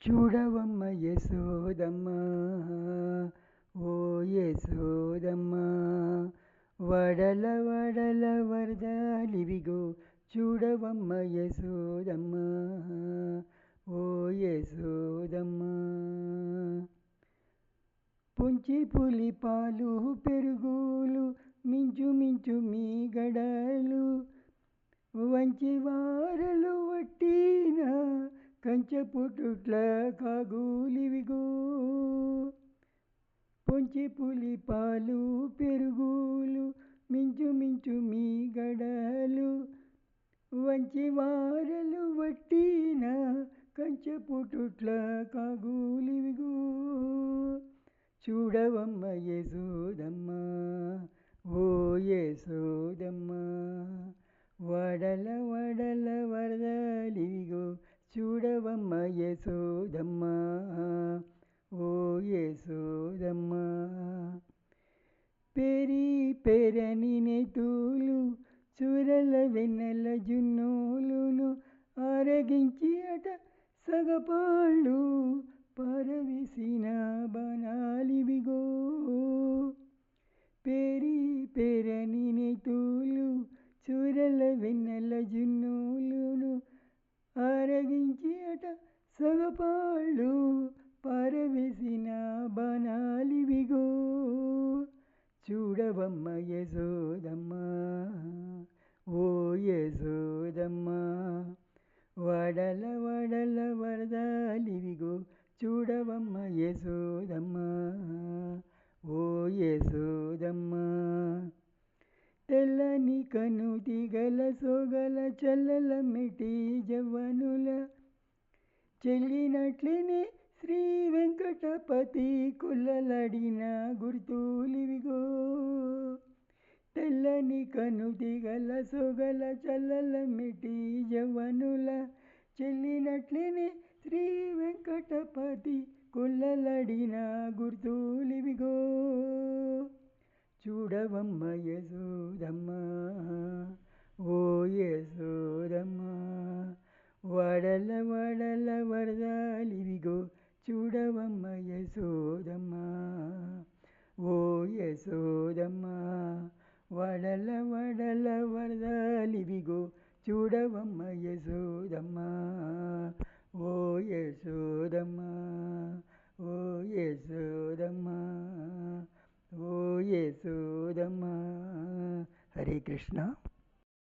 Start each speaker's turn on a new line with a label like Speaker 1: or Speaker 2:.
Speaker 1: చూడవమ్మ యశోదమ్మ, ఓ యశోదమ్మ, వడల వడల వరదలివిగో చూడవమ్మ యశోదమ్మ, ఓ యశోదమ్మ. పుంచి పులి పాలు పెరుగులు మించు మించు మీ గడలు, వంచి వారలు వట్టిన కంచెపుటుట్ల కాగులివిగో. పొంచి పులి పాలు పెరుగులు మించు మించు మీ గడలు, వంచి వారలు వట్టిన కంచెపుటుట్ల కాగులివిగో. చూడవమ్మ యశోదమ్మ, ఓ యశోదమ్మ, వడల వడల వరదలివిగో చూడవమ్మ యశోదమ్మ, ఓ యశోదమ్మ. పేరి పేరని నెతులు చూరల వెన్నెల జున్నోలును ఆరగించి అట సగపాళ్ళు పారవేసిన బాణాలివిగో. పేరి పేరని నెతులు చూరల వెన్నెల జున్నోలును ఆరగించి అట సగపాళ్ళు పారవేసిన బాణాలివిగో. చూడవమ్మ యశోదమ్మ, ఓ యశోదమ్మ, వడల వడల వరదలివిగో చూడవమ్మ యశోదమ్మ, ఓ యశోదమ్మ. తెల్లని కనుతిగల సోగల చల్లల మెటి జవ్వనుల చెల్లినట్లనే శ్రీ వెంకటపతి కొల్లలాడిన గుర్తులివిగో. తెల్లని కనుతిగల సోగల చల్లల మెటి జవ్వనుల చెల్లినట్లనే శ్రీ వెంకటపతి కొల్లలాడిన గుర్తులివిగో. చూడవమ్మ యశోదమ్మ, ఓ యశోదమ్మ, వడల వడల వరదలివిగో చూడవమ్మ యశోదమ్మ, ఓ యశోదమ్మ, వడల వడల వరదలివిగో చూడవమ్మ యశోదమ్మ, ఓ యశోదమ్మ, ఓ యశోదమ్మ, ఓ యశోదమ్మ. హరే కృష్ణ.